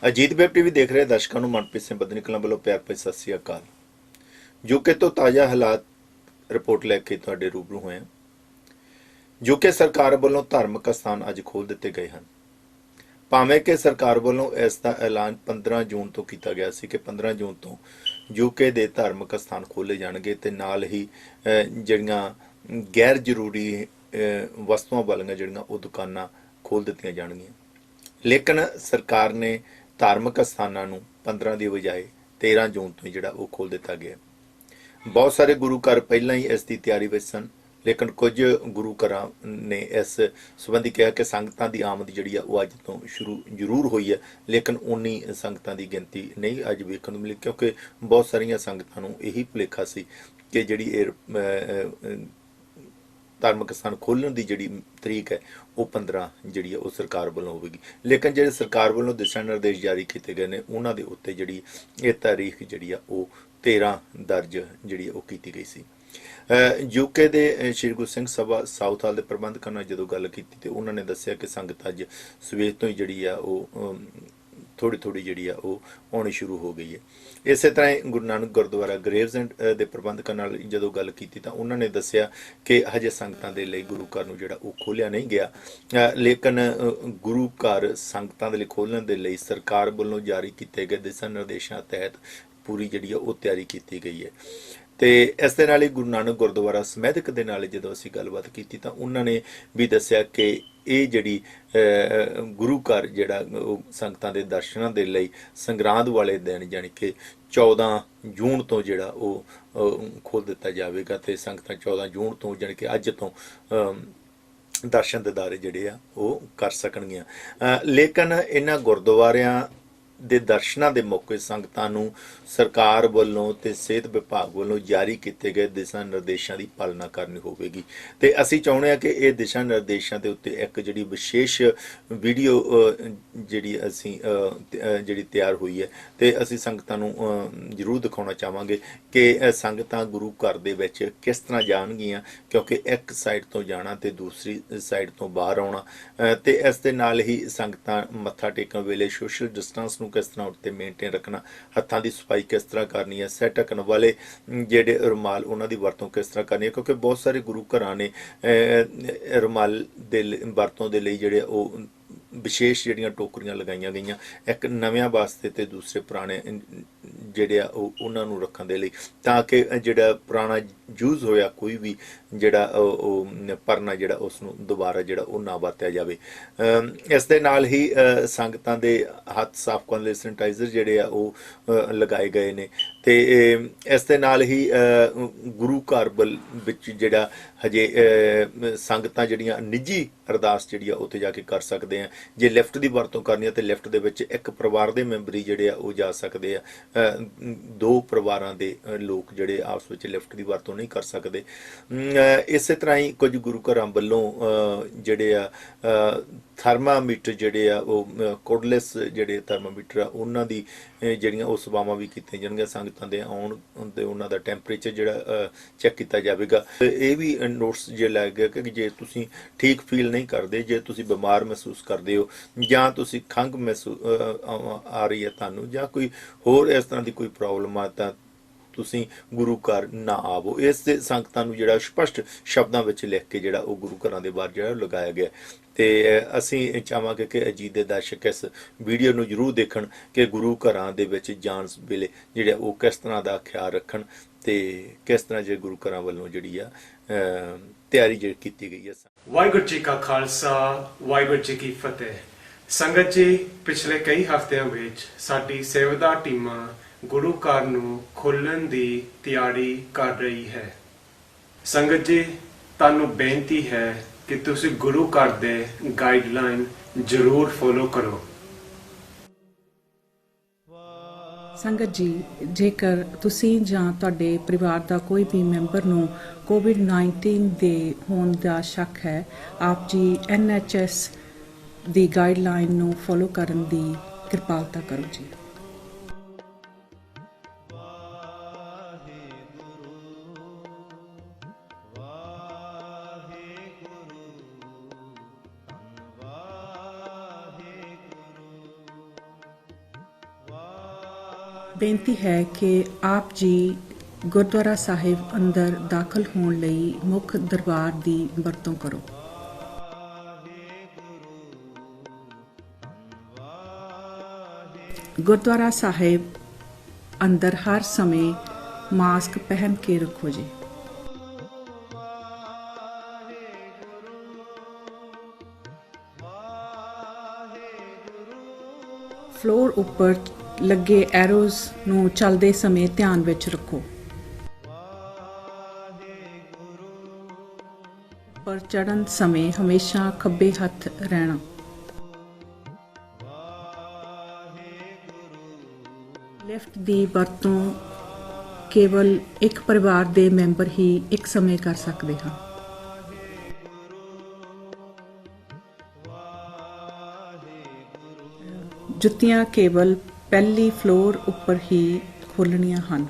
Ajit web TV ਦੇਖ ਰਹੇ ਦਰਸ਼ਕਾਂ ਨੂੰ ਮਨਪ੍ਰੀਤ ਸਿੰਘ ਬੱਧਨੀ ਕਲਾਂ ਵੱਲੋਂ ਪਿਆਰ ਭਰੀ ਸਤਿ ਸ੍ਰੀ ਅਕਾਲ। ਯੂਕੇ ਤੋਂ ਤਾਜ਼ਾ ਹਾਲਾਤ ਰਿਪੋਰਟ ਲੈ ਕੇ ਤੁਹਾਡੇ ਰੂਬਰੂ ਹੋਏ ਹਾਂ। ਯੂਕੇ ਸਰਕਾਰ ਵੱਲੋਂ ਧਾਰਮਿਕ ਸਥਾਨ ਅੱਜ ਖੋਲ੍ਹ ਦਿੱਤੇ ਗਏ ਹਨ। ਭਾਵੇਂ ਕਿ ਸਰਕਾਰ ਵੱਲੋਂ ਇਸ ਦਾ ਐਲਾਨ 15 ਜੂਨ ਤੋਂ ਕੀਤਾ ਗਿਆ ਸੀ ਕਿ 15 ਜੂਨ ਤੋਂ ਯੂਕੇ ਦੇ ਧਾਰਮਿਕ ਸਥਾਨ ਖੋਲ੍ਹੇ ਜਾਣਗੇ ਤੇ ਨਾਲ ਹੀ ਜਿਹੜੀਆਂ ਗੈਰ ਜ਼ਰੂਰੀ ਵਸਤੂਆਂ ਵਾਲੀਆਂ ਜਿਹੜੀਆਂ ਉਹ ਦੁਕਾਨਾਂ ਖੋਲ੍ਹ ਦਿੱਤੀਆਂ ਜਾਣਗੀਆਂ। ਲੇਕਿਨ ਸਰਕਾਰ ਨੇ ਧਾਰਮਿਕ ਸਥਾਨਾਂ ਨੂੰ 15 ਦੀ ਬਜਾਏ 13 ਜੂਨ ਤੋਂ ਜਿਹੜਾ ਉਹ ਖੋਲ੍ਹ ਦਿੱਤਾ ਗਿਆ। ਬਹੁਤ ਸਾਰੇ ਗੁਰੂ ਘਰ ਪਹਿਲਾਂ ਹੀ ਇਸ ਦੀ ਤਿਆਰੀ ਵਿੱਚ ਸਨ, ਲੇਕਿਨ ਕੁਝ ਗੁਰੂ ਘਰਾਂ ਨੇ ਇਸ ਸੰਬੰਧੀ ਕਿਹਾ ਕਿ ਸੰਗਤਾਂ ਦੀ ਆਮਦ ਜਿਹੜੀ ਆ ਉਹ ਅੱਜ ਤੋਂ ਸ਼ੁਰੂ ਜ਼ਰੂਰ ਹੋਈ ਹੈ, ਲੇਕਿਨ ਉਨੀ ਸੰਗਤਾਂ ਦੀ ਗਿਣਤੀ ਨਹੀਂ ਅੱਜ ਵੇਖਣ ਨੂੰ ਮਿਲੀ, ਕਿਉਂਕਿ ਬਹੁਤ ਸਾਰੀਆਂ ਸੰਗਤਾਂ ਨੂੰ ਇਹੀ ਭੁਲੇਖਾ ਸੀ ਕਿ ਜਿਹੜੀ ਇਹ ਧਾਰਮਿਕ ਸਥਾਨ ਖੋਲ੍ਹਣ ਦੀ ਜਿਹੜੀ ਤਰੀਕ ਹੈ ਉਹ 15 ਜਿਹੜੀ ਹੈ ਉਹ ਸਰਕਾਰ ਵੱਲੋਂ ਹੋਵੇਗੀ। ਲੇਕਿਨ ਜਿਹੜੇ ਸਰਕਾਰ ਵੱਲੋਂ ਦਿਸ਼ਾ ਨਿਰਦੇਸ਼ ਜਾਰੀ ਕੀਤੇ ਗਏ ਨੇ ਉਹਨਾਂ ਦੇ ਉੱਤੇ ਜਿਹੜੀ ਇਹ ਤਾਰੀਖ ਜਿਹੜੀ ਆ ਉਹ 13 ਦਰਜ ਜਿਹੜੀ ਉਹ ਕੀਤੀ ਗਈ ਸੀ। ਯੂਕੇ ਦੇ ਸ਼੍ਰੀ ਗੁਰੂ ਸਿੰਘ ਸਭਾ ਸਾਊਥ ਹਾਲ ਦੇ ਪ੍ਰਬੰਧਕਾਂ ਨਾਲ ਜਦੋਂ ਗੱਲ ਕੀਤੀ ਤੇ ਉਹਨਾਂ ਨੇ ਦੱਸਿਆ ਕਿ ਸੰਗਤ ਅੱਜ ਸਵੇਰ ਤੋਂ ਹੀ ਜਿਹੜੀ ਆ ਉਹ ਥੋੜੀ ਜਿਹੜੀ ਆ ਉਹ ਆਉਣੀ ਸ਼ੁਰੂ ਹੋ ਗਈ ਹੈ। ਇਸੇ ਤਰ੍ਹਾਂ ਹੀ ਗੁਰੂ ਨਾਨਕ ਗੁਰਦੁਆਰਾ ਗਰੇਵਜ਼ੈਂਡ ਦੇ ਪ੍ਰਬੰਧਕਾਂ ਨਾਲ ਜਦੋਂ ਗੱਲ ਕੀਤੀ ਤਾਂ ਉਹਨਾਂ ਨੇ ਦੱਸਿਆ ਕਿ ਹਜੇ ਸੰਗਤਾਂ ਦੇ ਲਈ ਗੁਰੂ ਘਰ ਨੂੰ ਜਿਹੜਾ ਉਹ ਖੋਲ੍ਹਿਆ ਨਹੀਂ ਗਿਆ, ਲੇਕਿਨ ਗੁਰੂ ਘਰ ਸੰਗਤਾਂ ਦੇ ਲਈ ਖੋਲ੍ਹਣ ਦੇ ਲਈ ਸਰਕਾਰ ਵੱਲੋਂ ਜਾਰੀ ਕੀਤੇ ਗਏ ਦਿਸ਼ਾ ਨਿਰਦੇਸ਼ਾਂ ਤਹਿਤ ਪੂਰੀ ਜਿਹੜੀ ਆ ਉਹ ਤਿਆਰੀ ਕੀਤੀ ਗਈ ਹੈ। ਤੇ ਇਸ ਦੇ ਨਾਲ ਹੀ ਗੁਰੂ ਨਾਨਕ ਗੁਰਦੁਆਰਾ ਸਮੈਦਕ ਦੇ ਨਾਲ ਜਦੋਂ ਅਸੀਂ ਗੱਲਬਾਤ ਕੀਤੀ ਤਾਂ ਉਹਨਾਂ ਨੇ ਵੀ ਦੱਸਿਆ ਕਿ ਇਹ ਜਿਹੜੀ ਗੁਰੂ ਘਰ ਜਿਹੜਾ ਉਹ ਸੰਗਤਾਂ ਦੇ ਦਰਸ਼ਨਾਂ ਦੇ ਲਈ ਸੰਗਰਾਂਦ ਵਾਲੇ ਦਿਨ ਜਾਣੀ ਕਿ 14 ਜੂਨ ਤੋਂ ਜਿਹੜਾ ਉਹ ਖੋਲ੍ਹ ਦਿੱਤਾ ਜਾਵੇਗਾ ਤੇ ਸੰਗਤਾਂ 14 ਜੂਨ ਤੋਂ ਜਾਣੀ ਕਿ ਅੱਜ ਤੋਂ ਦਰਸ਼ਨ ਦਿਦਾਰੇ ਜਿਹੜੇ ਆ ਉਹ ਕਰ ਸਕਣਗੀਆਂ। ਲੇਕਿਨ ਇਹਨਾਂ ਗੁਰਦੁਆਰਿਆਂ ਦੇ ਦਰਸ਼ਨਾਂ ਦੇ ਮੌਕੇ ਸੰਗਤਾਂ ਨੂੰ ਸਰਕਾਰ ਵੱਲੋਂ ਤੇ ਸਿਹਤ ਵਿਭਾਗ ਵੱਲੋਂ ਜਾਰੀ ਕੀਤੇ ਗਏ ਦਿਸ਼ਾ ਨਿਰਦੇਸ਼ਾਂ ਦੀ ਪਾਲਣਾ ਕਰਨੀ ਹੋਵੇਗੀ ਤੇ ਅਸੀਂ ਚਾਹੁੰਦੇ ਹਾਂ ਕਿ ਇਹ ਦਿਸ਼ਾ ਨਿਰਦੇਸ਼ਾਂ ਦੇ ਉੱਤੇ ਇੱਕ ਜਿਹੜੀ ਵਿਸ਼ੇਸ਼ ਵੀਡੀਓ ਜਿਹੜੀ ਅਸੀਂ ਜਿਹੜੀ ਤਿਆਰ ਹੋਈ ਹੈ ਤੇ ਅਸੀਂ ਸੰਗਤਾਂ ਨੂੰ ਜ਼ਰੂਰ ਦਿਖਾਉਣਾ ਚਾਹਾਂਗੇ ਕਿ ਸੰਗਤਾਂ ਗੁਰੂ ਘਰ ਦੇ ਵਿੱਚ ਕਿਸ ਤਰ੍ਹਾਂ ਜਾਣਗੀਆਂ, ਕਿਉਂਕਿ ਇੱਕ ਸਾਈਡ ਤੋਂ ਜਾਣਾ ਤੇ ਦੂਸਰੀ ਸਾਈਡ ਤੋਂ ਬਾਹਰ ਆਉਣਾ ਤੇ ਇਸ ਦੇ ਨਾਲ ਹੀ ਸੰਗਤਾਂ ਮੱਥਾ ਟੇਕਣ ਵੇਲੇ ਸੋਸ਼ਲ ਡਿਸਟੈਂਸ ਨੂੰ ਕਿਸ ਤਰ੍ਹਾਂ ਉੱਤੇ ਮੇਨਟੇਨ ਰੱਖਣਾ, ਹੱਥਾਂ ਦੀ ਸਫਾਈ ਕਿਸ ਤਰ੍ਹਾਂ ਕਰਨੀ ਹੈ, ਸਿਰ ਢੱਕਣ ਵਾਲੇ ਜਿਹੜੇ ਰੁਮਾਲ ਉਹਨਾਂ ਦੀ ਵਰਤੋਂ ਕਿਸ ਤਰ੍ਹਾਂ ਕਰਨੀ ਹੈ, ਕਿਉਂਕਿ ਬਹੁਤ ਸਾਰੇ ਗੁਰੂ ਘਰਾਂ ਨੇ ਰੁਮਾਲ ਦੇ ਵਰਤੋਂ ਦੇ ਲਈ ਜਿਹੜੇ ਉਹ ਵਿਸ਼ੇਸ਼ ਜਿਹੜੀਆਂ ਟੋਕਰੀਆਂ ਲਗਾਈਆਂ ਗਈਆਂ, ਇੱਕ ਨਵਿਆਂ ਵਾਸਤੇ ਤੇ ਦੂਸਰੇ ਪੁਰਾਣੇ ਜਿਹੜੇ ਆ ਉਹ ਉਹਨਾਂ ਨੂੰ ਰੱਖਣ ਦੇ ਲਈ, ਤਾਂ ਕਿ ਜਿਹੜਾ ਪੁਰਾਣਾ ਯੂਜ਼ ਹੋਇਆ ਕੋਈ ਵੀ ਜਿਹੜਾ ਉਹ ਪਰਨਾ ਜਿਹੜਾ ਉਸ ਨੂੰ ਦੁਬਾਰਾ ਜਿਹੜਾ ਉਹ ਨਾ ਵਰਤਿਆ ਜਾਵੇ। ਇਸ ਦੇ ਨਾਲ ਹੀ ਸੰਗਤਾਂ ਦੇ ਹੱਥ ਸਾਫ਼ ਕਰਨ ਲਈ ਸੈਨੀਟਾਈਜ਼ਰ ਜਿਹੜੇ ਆ ਉਹ ਲਗਾਏ ਗਏ ਨੇ ਤੇ ਇਸ ਦੇ ਨਾਲ ਹੀ ਗੁਰੂ ਘਰ ਵਿੱਚ ਜਿਹੜਾ ਹਜੇ ਸੰਗਤਾਂ ਜਿਹੜੀਆਂ ਨਿੱਜੀ ਅਰਦਾਸ ਜਿਹੜੀ ਆ ਉੱਥੇ ਜਾ ਕੇ ਕਰ ਸਕਦੇ ਆ। ਜੇ ਲਿਫਟ ਦੀ ਵਰਤੋਂ ਕਰਨੀ ਹੈ ਤੇ ਲਿਫਟ ਦੇ ਵਿੱਚ ਇੱਕ ਪਰਿਵਾਰ ਦੇ ਮੈਂਬਰ ਹੀ ਜਿਹੜੇ ਆ ਉਹ ਜਾ ਸਕਦੇ ਆ, ਦੋ ਪਰਿਵਾਰਾਂ ਦੇ ਲੋਕ ਜਿਹੜੇ ਆਪਸ ਵਿੱਚ ਲਿਫਟ ਦੀ ਵਰਤੋਂ ਨਹੀਂ ਕਰ ਸਕਦੇ। ਇਸੇ ਤਰ੍ਹਾਂ ਹੀ ਕੁਝ ਗੁਰੂ ਘਰਾਂ ਵੱਲੋਂ ਜਿਹੜੇ ਆ ਥਰਮਾਮੀਟਰ ਜਿਹੜੇ ਆ ਉਹ ਕੋਡਲੈਸ ਜਿਹੜੇ ਥਰਮਾਮੀਟਰ ਆ ਉਹਨਾਂ ਦੀ ਜਿਹੜੀਆਂ ਉਹ ਸੇਵਾਵਾਂ ਵੀ ਕੀਤੀਆਂ ਜਾਣਗੀਆਂ। ਸੰਗਤਾਂ ਦੇ ਆਉਣ ਤੇ ਉਹਨਾਂ ਦਾ ਟੈਂਪਰੇਚਰ ਜਿਹੜਾ ਚੈੱਕ ਕੀਤਾ ਜਾਵੇਗਾ। ਇਹ ਵੀ ਨੋਟਸ ਜੇ ਲੱਗ ਗਿਆ ਕਿ ਜੇ ਤੁਸੀਂ ਠੀਕ ਫੀਲ ਨਹੀਂ ਕਰਦੇ, ਜੇ ਤੁਸੀਂ ਬਿਮਾਰ ਮਹਿਸੂਸ ਕਰਦੇ ਹੋ ਜਾਂ ਤੁਸੀਂ ਖੰਘ ਆ ਰਹੀ ਹੈ ਤੁਹਾਨੂੰ ਜਾਂ ਕੋਈ ਹੋਰ ਇਸ ਤਰ੍ਹਾਂ ਦੀ ਕੋਈ ਪ੍ਰੋਬਲਮ ਆ ਤਾਂ ਤੁਸੀਂ ਗੁਰੂ ਘਰ ਨਾ ਆਵੋ। ਇਸ ਦੇ ਸੰਗਤਾਂ ਨੂੰ ਜਿਹੜਾ ਸਪਸ਼ਟ ਸ਼ਬਦਾਂ ਵਿੱਚ ਲਿਖ ਕੇ ਜਿਹੜਾ ਉਹ ਗੁਰੂ ਘਰਾਂ ਦੇ ਬਾਹਰ ਜਿਹੜਾ ਲਗਾਇਆ ਗਿਆ ਤੇ ਅਸੀਂ ਚਾਹਾਂਗੇ ਕਿ ਅਜੀਤ ਦੇ ਦਰਸ਼ਕ ਇਸ ਵੀਡੀਓ ਨੂੰ ਜ਼ਰੂਰ ਦੇਖਣ ਕਿ ਗੁਰੂ ਘਰਾਂ ਦੇ ਵਿੱਚ ਜਾਣ ਵੇਲੇ ਜਿਹੜੇ ਉਹ ਕਿਸ ਤਰ੍ਹਾਂ ਦਾ ਖਿਆਲ ਰੱਖਣ ਤੇ ਕਿਸ ਤਰ੍ਹਾਂ ਜੇ ਗੁਰੂ ਘਰਾਂ ਵੱਲੋਂ ਜਿਹੜੀ ਆ ਤਿਆਰੀ ਜਿਹੜੀ ਕੀਤੀ ਗਈ ਹੈ। ਵਾਹਿਗੁਰੂ ਜੀ ਕਾ ਖਾਲਸਾ, ਵਾਹਿਗੁਰੂ ਜੀ ਕੀ ਫਤਿਹ। ਸੰਗਤ ਜੀ, ਪਿਛਲੇ ਕਈ ਹਫ਼ਤਿਆਂ ਵਿੱਚ ਸਾਡੀ ਸੇਵਾਦਾਰ ਟੀਮਾਂ ਗੁਰੂ ਘਰ ਨੂੰ ਖੋਲ੍ਹਣ ਦੀ ਤਿਆਰੀ ਕਰ ਰਹੀ ਹੈ। ਸੰਗਤ ਜੀ, ਤੁਹਾਨੂੰ ਬੇਨਤੀ ਹੈ ਕਿ ਤੁਸੀਂ ਗੁਰੂ ਘਰ ਦੇ ਗਾਈਡਲਾਈਨ ਜ਼ਰੂਰ ਫੋਲੋ ਕਰੋ। ਸੰਗਤ ਜੀ, ਜੇਕਰ ਤੁਸੀਂ ਜਾਂ ਤੁਹਾਡੇ ਪਰਿਵਾਰ ਦਾ ਕੋਈ ਵੀ ਮੈਂਬਰ ਨੂੰ ਕੋਵਿਡ-19 ਦੇ ਹੋਣ ਦਾ ਸ਼ੱਕ ਹੈ, ਆਪ ਜੀ NHS ਦੀ ਗਾਈਡਲਾਈਨ ਨੂੰ ਫੋਲੋ ਕਰਨ ਦੀ ਕਿਰਪਾਲਤਾ ਕਰੋ ਜੀ। ਬੇਨਤੀ ਹੈ ਕਿ ਆਪ ਜੀ ਗੁਰਦੁਆਰਾ ਸਾਹਿਬ ਅੰਦਰ ਦਾਖਲ ਹੋਣ ਲਈ ਮੁੱਖ ਦਰਬਾਰ ਦੀ ਵਰਤੋਂ ਕਰੋ। ਗੁਰਦੁਆਰਾ ਸਾਹਿਬ ਅੰਦਰ ਹਰ ਸਮੇਂ ਮਾਸਕ ਪਹਿਨ ਕੇ ਰੱਖੋ ਜੀ। ਫਲੋਰ ਉੱਪਰ ਲੱਗੇ ਐਰੋਜ਼ ਨੂੰ ਚੱਲਦੇ ਸਮੇਂ ਧਿਆਨ ਵਿੱਚ ਰੱਖੋ। ਉੱਪਰ ਚੜ੍ਹਨ ਸਮੇਂ ਹਮੇਸ਼ਾ ਖੱਬੇ ਹੱਥ ਰਹਿਣਾ। ਲਿਫਟ ਦੀ ਵਰਤੋਂ ਕੇਵਲ ਇੱਕ ਪਰਿਵਾਰ ਦੇ ਮੈਂਬਰ ਹੀ ਇੱਕ ਸਮੇਂ ਕਰ ਸਕਦੇ ਹਨ। ਜੁੱਤੀਆਂ ਕੇਵਲ ਪਹਿਲੀ ਫਲੋਰ ਉੱਪਰ ਹੀ ਖੋਲ੍ਹਣੀਆਂ ਹਨ।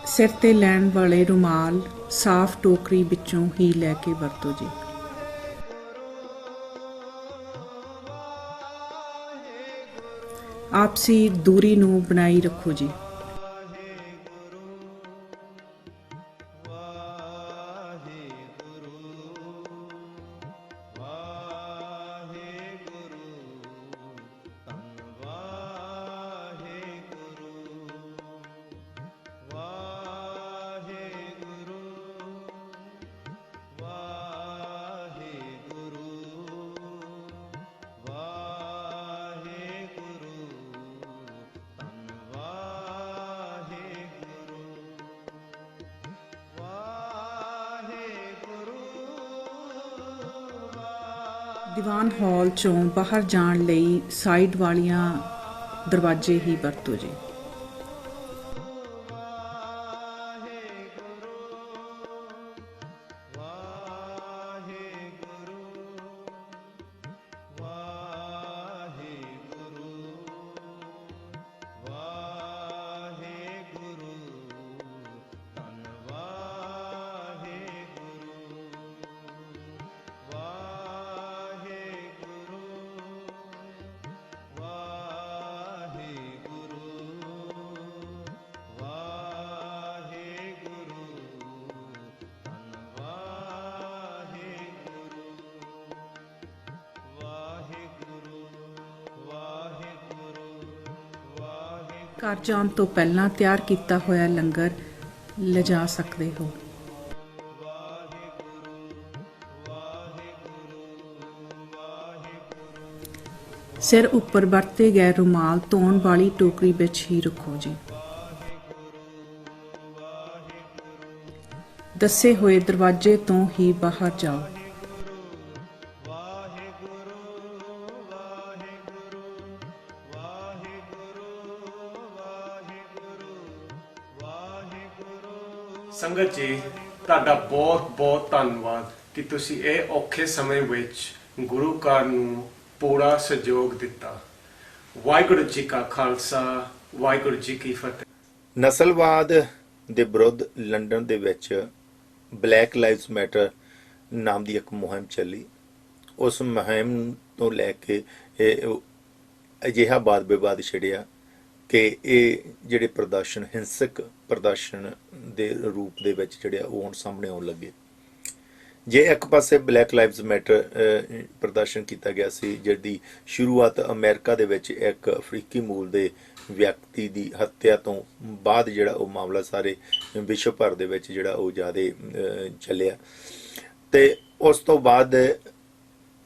ਸਿਰ ਤੇ ਲੈਣ ਵਾਲੇ ਰੁਮਾਲ ਸਾਫ਼ ਟੋਕਰੀ ਵਿੱਚੋਂ ਹੀ ਲੈ ਕੇ ਵਰਤੋ ਜੀ। ਆਪਸੀ ਦੂਰੀ ਨੂੰ ਬਣਾਈ ਰੱਖੋ ਜੀ। ਦੀਵਾਨ ਹਾਲ ਚੋਂ ਬਾਹਰ ਜਾਣ ਲਈ ਸਾਈਡ ਵਾਲੀਆਂ ਦਰਵਾਜ਼ੇ ਹੀ ਵਰਤੋ ਜੀ। ਘਰ ਜਾਣ ਤੋਂ ਪਹਿਲਾਂ ਤਿਆਰ ਕੀਤਾ ਹੋਇਆ ਲੰਗਰ ਲਿਜਾ ਸਕਦੇ ਹੋ। ਸਿਰ ਉੱਪਰ ਵਰਤੇ ਗਏ ਰੁਮਾਲ ਧੋਣ ਵਾਲੀ ਟੋਕਰੀ ਵਿੱਚ ਹੀ ਰੱਖੋ ਜੀ। ਦੱਸੇ ਹੋਏ ਦਰਵਾਜ਼ੇ ਤੋਂ ਹੀ ਬਾਹਰ ਜਾਓ। ਸੰਗਤ ਜੀ, ਤੁਹਾਡਾ ਬਹੁਤ ਬਹੁਤ ਧੰਨਵਾਦ ਕਿ ਤੁਸੀਂ ਇਹ ਔਖੇ ਸਮੇਂ ਵਿੱਚ ਗੁਰੂ ਘਰ ਨੂੰ ਪੂਰਾ ਸਹਿਯੋਗ ਦਿੱਤਾ। ਵਾਹਿਗੁਰੂ ਜੀ ਕਾ ਖਾਲਸਾ, ਵਾਹਿਗੁਰੂ ਜੀ ਕੀ ਫਤਿਹ। ਨਸਲਵਾਦ ਦੇ ਵਿਰੁੱਧ ਲੰਡਨ ਦੇ ਵਿੱਚ ਬਲੈਕ ਲਾਈਵਜ਼ ਮੈਟਰ ਨਾਮ ਦੀ ਇੱਕ ਮੁਹਿੰਮ ਚੱਲੀ। ਉਸ ਮੁਹਿੰਮ ਤੋਂ ਲੈ ਕੇ ਇਹ ਅਜਿਹਾ ਵਾਦ ਵਿਵਾਦ ਛਿੜਿਆ ਕਿ ਇਹ ਜਿਹੜੇ ਪ੍ਰਦਰਸ਼ਨ ਹਿੰਸਕ ਪ੍ਰਦਰਸ਼ਨ ਦੇ ਰੂਪ ਦੇ ਵਿੱਚ ਜਿਹੜੇ ਉਹ ਹੁਣ ਸਾਹਮਣੇ ਆਉਣ ਲੱਗੇ। ਜੇ ਇੱਕ ਪਾਸੇ ਬਲੈਕ ਲਾਈਵਜ਼ ਮੈਟਰ ਪ੍ਰਦਰਸ਼ਨ ਕੀਤਾ ਗਿਆ ਸੀ, ਜਿਹਦੀ ਸ਼ੁਰੂਆਤ ਅਮਰੀਕਾ ਦੇ ਵਿੱਚ ਇੱਕ ਅਫਰੀਕੀ ਮੂਲ ਦੇ ਵਿਅਕਤੀ ਦੀ ਹੱਤਿਆ ਤੋਂ ਬਾਅਦ ਜਿਹੜਾ ਉਹ ਮਾਮਲਾ ਸਾਰੇ ਵਿਸ਼ਵ ਭਰ ਦੇ ਵਿੱਚ ਜਿਹੜਾ ਉਹ ਜ਼ਿਆਦਾ ਚੱਲਿਆ, ਤੇ ਉਸ ਤੋਂ ਬਾਅਦ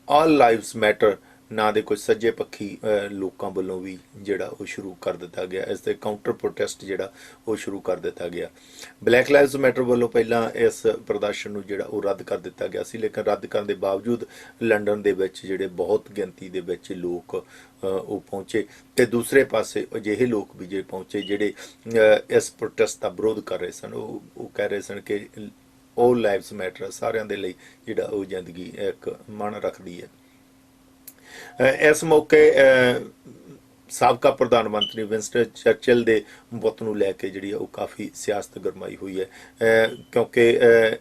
ਆਲ ਲਾਈਵਜ਼ ਮੈਟਰ ਨਾਂ ਦੇ ਕੁਝ ਸੱਜੇ ਪੱਖੀ ਲੋਕਾਂ ਵੱਲੋਂ ਵੀ ਜਿਹੜਾ ਉਹ ਸ਼ੁਰੂ ਕਰ ਦਿੱਤਾ ਗਿਆ। ਇਸ ਦੇ ਕਾਊਂਟਰ ਪ੍ਰੋਟੈਸਟ ਜਿਹੜਾ ਉਹ ਸ਼ੁਰੂ ਕਰ ਦਿੱਤਾ ਗਿਆ। ਬਲੈਕ ਲਾਈਵਜ਼ ਮੈਟਰ ਵੱਲੋਂ ਪਹਿਲਾਂ ਇਸ ਪ੍ਰਦਰਸ਼ਨ ਨੂੰ ਜਿਹੜਾ ਉਹ ਰੱਦ ਕਰ ਦਿੱਤਾ ਗਿਆ ਸੀ, ਲੇਕਿਨ ਰੱਦ ਕਰਨ ਦੇ ਬਾਵਜੂਦ ਲੰਡਨ ਦੇ ਵਿੱਚ ਜਿਹੜੇ ਬਹੁਤ ਗਿਣਤੀ ਦੇ ਵਿੱਚ ਲੋਕ ਉਹ ਪਹੁੰਚੇ, ਤੇ ਦੂਸਰੇ ਪਾਸੇ ਅਜਿਹੇ ਲੋਕ ਵੀ ਜੇ ਪਹੁੰਚੇ ਜਿਹੜੇ ਇਸ ਪ੍ਰੋਟੈਸਟ ਦਾ ਵਿਰੋਧ ਕਰ ਰਹੇ ਸਨ। ਉਹ ਕਹਿ ਰਹੇ ਸਨ ਕਿ ਆਲ ਲਾਈਵਜ਼ ਮੈਟਰ, ਸਾਰਿਆਂ ਦੇ ਲਈ ਜਿਹੜਾ ਉਹ ਜ਼ਿੰਦਗੀ ਇੱਕ ਮਾਣ ਰੱਖਦੀ ਹੈ। ਇਸ ਮੌਕੇ ਸਾਬਕਾ ਪ੍ਰਧਾਨ ਮੰਤਰੀ ਵਿੰਸਟਨ ਚਰਚਿਲ ਦੇ ਬੁੱਤ ਨੂੰ ਲੈ ਕੇ ਜਿਹੜੀ ਆ ਉਹ ਕਾਫੀ ਸਿਆਸਤ ਗਰਮਾਈ ਹੋਈ ਹੈ, ਕਿਉਂਕਿ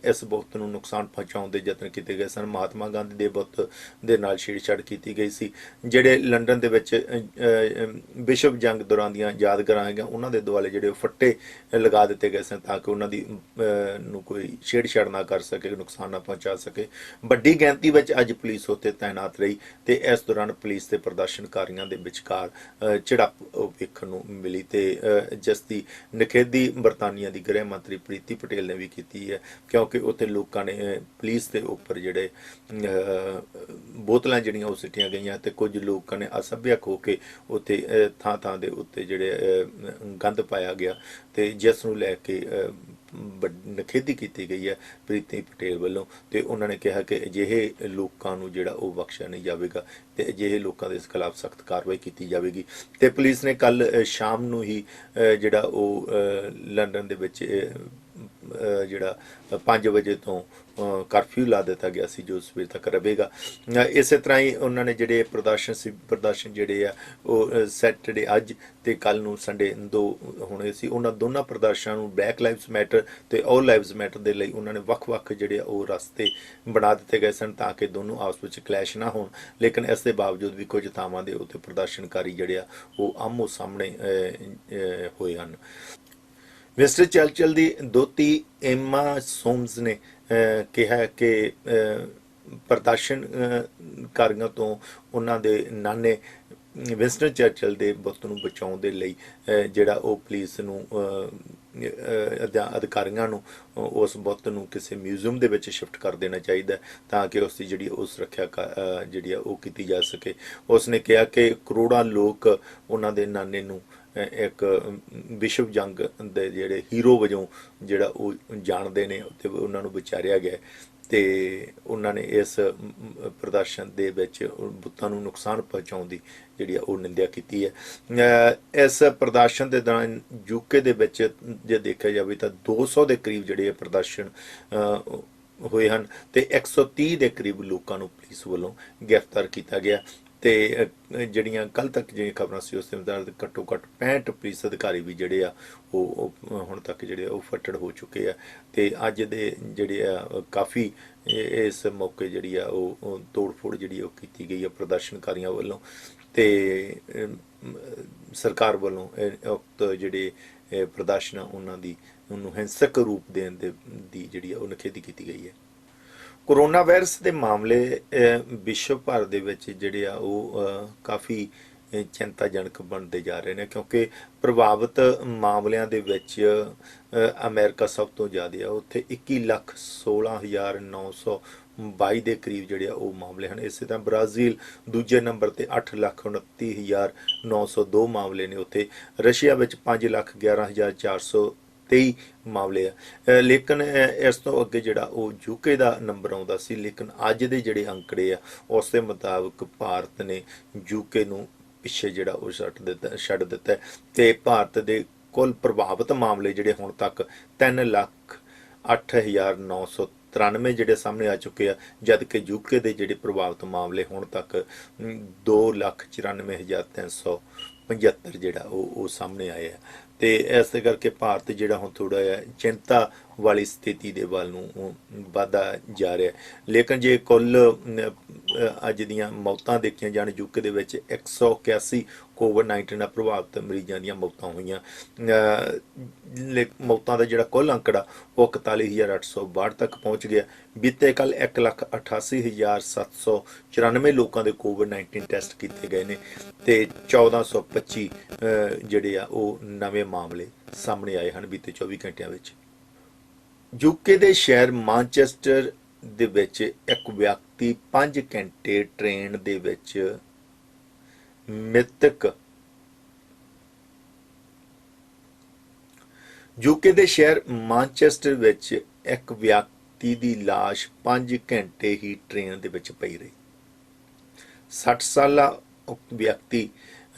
ਇਸ ਬੁੱਤ ਨੂੰ ਨੁਕਸਾਨ ਪਹੁੰਚਾਉਣ ਦੇ ਯਤਨ ਕੀਤੇ ਗਏ ਸਨ। ਮਹਾਤਮਾ ਗਾਂਧੀ ਦੇ ਬੁੱਤ ਦੇ ਨਾਲ ਛੇੜਛਾੜ ਕੀਤੀ ਗਈ ਸੀ। ਜਿਹੜੇ ਲੰਡਨ ਦੇ ਵਿੱਚ ਵਿਸ਼ਵ ਜੰਗ ਦੌਰਾਨ ਦੀਆਂ ਯਾਦਗਾਰਾਂ ਹੈਗੀਆਂ ਉਹਨਾਂ ਦੇ ਦੁਆਲੇ ਜਿਹੜੇ ਫੱਟੇ ਲਗਾ ਦਿੱਤੇ ਗਏ ਸਨ ਤਾਂ ਕਿ ਉਹਨਾਂ ਦੀ ਨੂੰ ਕੋਈ ਛੇੜਛਾੜ ਨਾ ਕਰ ਸਕੇ, ਨੁਕਸਾਨ ਨਾ ਪਹੁੰਚਾ ਸਕੇ। ਵੱਡੀ ਗਿਣਤੀ ਵਿੱਚ ਅੱਜ ਪੁਲਿਸ ਉੱਤੇ ਤਾਇਨਾਤ ਰਹੀ ਤੇ ਇਸ ਦੌਰਾਨ ਪੁਲਿਸ ਤੇ ਪ੍ਰਦਰਸ਼ਨਕਾਰੀਆਂ ਦੇ ਵਿਚਕਾਰ ਝੜਪ ਵੇਖਣ ਨੂੰ ਮਿਲੀ ਤੇ ਜਿਸ ਦੀ ਨਿਖੇਧੀ ਬਰਤਾਨੀਆ ਦੀ ਗ੍ਰਹਿ ਮੰਤਰੀ ਪ੍ਰੀਤੀ ਪਟੇਲ ਨੇ ਵੀ ਕੀਤੀ ਹੈ, ਕਿਉਂਕਿ ਉੱਥੇ ਲੋਕਾਂ ਨੇ ਪੁਲਿਸ ਦੇ ਉੱਪਰ ਜਿਹੜੇ ਬੋਤਲਾਂ ਜਿਹੜੀਆਂ ਉਹ ਸਿੱਟੀਆਂ ਗਈਆਂ ਤੇ ਕੁਝ ਲੋਕਾਂ ਨੇ ਅਸਭਿਅਕ ਹੋ ਕੇ ਉੱਥੇ ਥਾਂ ਥਾਂ ਦੇ ਉੱਤੇ ਜਿਹੜੇ ਗੰਦ ਪਾਇਆ ਗਿਆ ਤੇ ਜਿਸ ਨੂੰ ਲੈ ਕੇ ਨਿਖੇਧੀ ਕੀਤੀ ਗਈ ਹੈ ਪ੍ਰੀਤੀ ਪਟੇਲ ਵੱਲੋਂ। ਤੇ ਉਹਨਾਂ ਨੇ ਕਿਹਾ ਕਿ ਅਜਿਹੇ ਲੋਕਾਂ ਨੂੰ ਜਿਹੜਾ ਉਹ ਬਖਸ਼ਿਆ ਨਹੀਂ ਜਾਵੇਗਾ ਤੇ ਅਜਿਹੇ ਲੋਕਾਂ ਦੇ ਖਿਲਾਫ ਸਖਤ ਕਾਰਵਾਈ ਕੀਤੀ ਜਾਵੇਗੀ। ਤੇ ਪੁਲਿਸ ਨੇ ਕੱਲ ਸ਼ਾਮ ਨੂੰ ਹੀ ਜਿਹੜਾ ਉਹ ਲੰਡਨ ਦੇ ਵਿੱਚ ਜਿਹੜਾ 5 ਵਜੇ ਤੋਂ ਕਰਫਿਊ ਲਾ ਦਿੱਤਾ ਗਿਆ ਸੀ ਜੋ ਸਵੇਰ ਤੱਕ ਰਹੇਗਾ। ਇਸੇ ਤਰ੍ਹਾਂ ਹੀ ਉਹਨਾਂ ਨੇ ਜਿਹੜੇ ਪ੍ਰਦਰਸ਼ਨ ਜਿਹੜੇ ਆ ਉਹ ਸੈਟਰਡੇ ਅੱਜ ਤੇ ਕੱਲ ਨੂੰ ਸੰਡੇ 2 ਹੋਣੇ ਸੀ। ਉਹਨਾਂ ਦੋਨਾਂ ਪ੍ਰਦਰਸ਼ਨਾਂ ਨੂੰ ਬਲੈਕ ਲਾਈਵਸ ਮੈਟਰ ਤੇ ਆਲ ਲਾਈਵਸ ਮੈਟਰ ਦੇ ਲਈ ਉਹਨਾਂ ਨੇ ਵੱਖ-ਵੱਖ ਜਿਹੜੇ ਉਹ ਰਸਤੇ ਬਣਾ ਦਿੱਤੇ ਗਏ ਸਨ ਤਾਂ ਕਿ ਦੋਨੋਂ ਆਪਸ ਵਿੱਚ ਕਲੈਸ਼ ਨਾ ਹੋਣ। ਲੇਕਿਨ ਇਸ ਦੇ ਬਾਵਜੂਦ ਵੀ ਕੁਝ ਥਾਵਾਂ ਦੇ ਉੱਤੇ ਪ੍ਰਦਰਸ਼ਨਕਾਰੀ ਜਿਹੜੇ ਆ ਉਹ ਆਮੋ ਸਾਹਮਣੇ ਹੋਏ ਹਨ। ਮਿਸਟਰ ਚਰਚਿਲ ਦੀ ਦੋਤੀ ਏਮਾ ਸੋਮਸ ਨੇ ਕਿਹਾ ਕਿ ਪ੍ਰਦਰਸ਼ਨਕਾਰੀਆਂ ਤੋਂ ਉਹਨਾਂ ਦੇ ਨਾਨੇ ਵਿੰਸਟਨ ਚਰਚਿਲ ਦੇ ਬੁੱਤ ਨੂੰ ਬਚਾਉਣ ਦੇ ਲਈ ਜਿਹੜਾ ਉਹ ਪੁਲਿਸ ਨੂੰ ਅਧਿਕਾਰੀਆਂ ਨੂੰ ਉਸ ਬੁੱਤ ਨੂੰ ਕਿਸੇ ਮਿਊਜ਼ੀਅਮ ਦੇ ਵਿੱਚ ਸ਼ਿਫਟ ਕਰ ਦੇਣਾ ਚਾਹੀਦਾ ਤਾਂ ਕਿ ਉਸ ਦੀ ਜਿਹੜੀ ਉਹ ਸੁਰੱਖਿਆ ਜਿਹੜੀ ਆ ਉਹ ਕੀਤੀ ਜਾ ਸਕੇ। ਉਸ ਨੇ ਕਿਹਾ ਕਿ ਕਰੋੜਾਂ ਲੋਕ ਉਹਨਾਂ ਦੇ ਨਾਨੇ ਨੂੰ ਇੱਕ ਵਿਸ਼ਵ ਜੰਗ ਦੇ ਜਿਹੜੇ ਹੀਰੋ ਵਜੋਂ ਜਿਹੜਾ ਉਹ ਜਾਣਦੇ ਨੇ ਤੇ ਉਹਨਾਂ ਨੂੰ ਵਿਚਾਰਿਆ ਗਿਆ ਤੇ ਉਹਨਾਂ ਨੇ ਇਸ ਪ੍ਰਦਰਸ਼ਨ ਦੇ ਵਿੱਚ ਬੁੱਤਾਂ ਨੂੰ ਨੁਕਸਾਨ ਪਹੁੰਚਾਉਣ ਦੀ ਜਿਹੜੀ ਆ ਉਹ ਨਿੰਦਿਆ ਕੀਤੀ ਹੈ। ਇਸ ਪ੍ਰਦਰਸ਼ਨ ਦੇ ਦੌਰਾਨ ਯੂਕੇ ਦੇ ਵਿੱਚ ਜੇ ਦੇਖਿਆ ਜਾਵੇ ਤਾਂ 200 ਦੇ ਕਰੀਬ ਜਿਹੜੇ ਪ੍ਰਦਰਸ਼ਨ ਹੋਏ ਹਨ ਤੇ 130 ਦੇ ਕਰੀਬ ਲੋਕਾਂ ਨੂੰ ਪੁਲਿਸ ਵੱਲੋਂ ਗ੍ਰਿਫਤਾਰ ਕੀਤਾ ਗਿਆ ਤੇ ਜਿਹੜੀਆਂ ਕੱਲ ਤੱਕ ਜਿਹੜੀਆਂ ਖਬਰਾਂ ਸੀ ਉਸ ਦੇ ਮੁਤਾਬਕ ਘੱਟੋ ਘੱਟ 65 ਪੁਲਿਸ ਅਧਿਕਾਰੀ ਵੀ ਜਿਹੜੇ ਆ ਉਹ ਹੁਣ ਤੱਕ ਜਿਹੜੇ ਉਹ ਫੱਟੜ ਹੋ ਚੁੱਕੇ ਆ ਤੇ ਅੱਜ ਦੇ ਜਿਹੜੇ ਆ ਕਾਫੀ ਇਸ ਮੌਕੇ ਜਿਹੜੀ ਆ ਉਹ ਤੋੜ-ਫੋੜ ਜਿਹੜੀ ਉਹ ਕੀਤੀ ਗਈ ਆ ਪ੍ਰਦਰਸ਼ਨਕਾਰੀਆਂ ਵੱਲੋਂ ਤੇ ਸਰਕਾਰ ਵੱਲੋਂ ਜਿਹੜੇ ਪ੍ਰਦਰਸ਼ਨ ਉਹਨਾਂ ਦੀ ਉਹਨੂੰ ਹਿੰਸਕ ਰੂਪ ਦੇਣ ਦੀ ਜਿਹੜੀ ਆ ਉਹ ਨਿਖੇਧੀ ਕੀਤੀ ਗਈ ਹੈ। ਕੋਰੋਨਾ ਵਾਇਰਸ ਦੇ ਮਾਮਲੇ ਵਿਸ਼ਵ ਭਰ ਦੇ ਵਿੱਚ ਜਿਹੜੇ ਆ ਉਹ ਕਾਫੀ ਚਿੰਤਾਜਨਕ ਬਣਦੇ ਜਾ ਰਹੇ ਨੇ ਕਿਉਂਕਿ ਪ੍ਰਭਾਵਿਤ ਮਾਮਲਿਆਂ ਦੇ ਵਿੱਚ ਅਮਰੀਕਾ ਸਭ ਤੋਂ ਜ਼ਿਆਦਾ ਆ। ਉੱਥੇ 21,16,922 ਦੇ ਕਰੀਬ ਜਿਹੜੇ ਆ ਉਹ ਮਾਮਲੇ ਹਨ। ਇਸੇ ਤਰ੍ਹਾਂ ਬ੍ਰਾਜ਼ੀਲ ਦੂਜੇ ਨੰਬਰ ਤੇ 8,29,902 ਮਾਮਲੇ ਨੇ। ਉੱਥੇ ਰਸ਼ੀਆ ਵਿੱਚ 5,11,423 ਮਾਮਲੇ ਆ। ਲੇਕਿਨ ਇਸ ਤੋਂ ਅੱਗੇ ਜਿਹੜਾ ਉਹ ਯੂਕੇ ਦਾ ਨੰਬਰ ਆਉਂਦਾ ਸੀ ਲੇਕਿਨ ਅੱਜ ਦੇ ਜਿਹੜੇ ਅੰਕੜੇ ਆ ਉਸ ਦੇ ਮੁਤਾਬਕ ਭਾਰਤ ਨੇ ਯੂਕੇ ਨੂੰ ਪਿੱਛੇ ਜਿਹੜਾ ਉਹ ਛੱਡ ਦਿੱਤਾ ਤੇ ਭਾਰਤ ਦੇ ਕੁੱਲ ਪ੍ਰਭਾਵਿਤ ਮਾਮਲੇ ਜਿਹੜੇ ਹੁਣ ਤੱਕ 3,08,993 ਜਿਹੜੇ ਸਾਹਮਣੇ ਆ ਚੁੱਕੇ ਆ ਜਦ ਕਿ ਯੂਕੇ ਦੇ ਜਿਹੜੇ ਪ੍ਰਭਾਵਿਤ ਮਾਮਲੇ ਹੁਣ ਤੱਕ 2,94,375 ਜਿਹੜਾ ਉਹ ਸਾਹਮਣੇ ਆਏ ਆ ਤੇ ਇਸ ਕਰਕੇ ਭਾਰਤ ਜਿਹੜਾ ਹੁਣ ਥੋੜਾ ਜਿਹਾ ਚਿੰਤਾ ਵਾਲੀ ਸਥਿਤੀ ਦੇ ਵੱਲ ਨੂੰ ਵਧਦਾ ਜਾ ਰਿਹਾ। ਲੇਕਿਨ ਜੇ ਕੁੱਲ ਅੱਜ ਦੀਆਂ ਮੌਤਾਂ ਦੇਖੀਆਂ ਜਾਣ ਯੂਕੇ ਦੇ ਵਿੱਚ 181 ਕੋਵਿਡ-19 ਨਾਲ ਪ੍ਰਭਾਵਿਤ ਮਰੀਜ਼ਾਂ ਦੀਆਂ ਮੌਤਾਂ ਹੋਈਆਂ। ਮੌਤਾਂ ਦਾ ਜਿਹੜਾ ਕੁੱਲ ਅੰਕੜਾ ਉਹ 41,862 ਤੱਕ ਪਹੁੰਚ ਗਿਆ। ਬੀਤੇ ਕੱਲ 1,88,794 ਲੋਕਾਂ ਦੇ ਕੋਵਿਡ-19 ਟੈਸਟ ਕੀਤੇ ਗਏ ਨੇ ਤੇ 1425 ਜਿਹੜੇ ਆ ਉਹ ਨਵੇਂ ਮਾਮਲੇ ਸਾਹਮਣੇ ਆਏ ਹਨ ਬੀਤੇ 24 ਘੰਟਿਆਂ ਵਿੱਚ। ਯੂਕੇ ਦੇ ਸ਼ਹਿਰ ਮਾਨਚੈਸਟਰ ਦੇ ਵਿੱਚ ਇੱਕ ਵਿਅਕਤੀ 5 ਘੰਟੇ ਟ੍ਰੇਨ ਦੇ ਵਿੱਚ ਮ੍ਰਿਤਕ। ਯੂਕੇ ਦੇ ਸ਼ਹਿਰ ਮਾਨਚੈਸਟਰ ਵਿੱਚ ਇੱਕ ਵਿਅਕਤੀ ਦੀ ਲਾਸ਼ 5 ਘੰਟੇ ਹੀ ਟ੍ਰੇਨ ਦੇ ਵਿੱਚ ਪਈ ਰਹੀ। 60 ਸਾਲਾ ਵਿਅਕਤੀ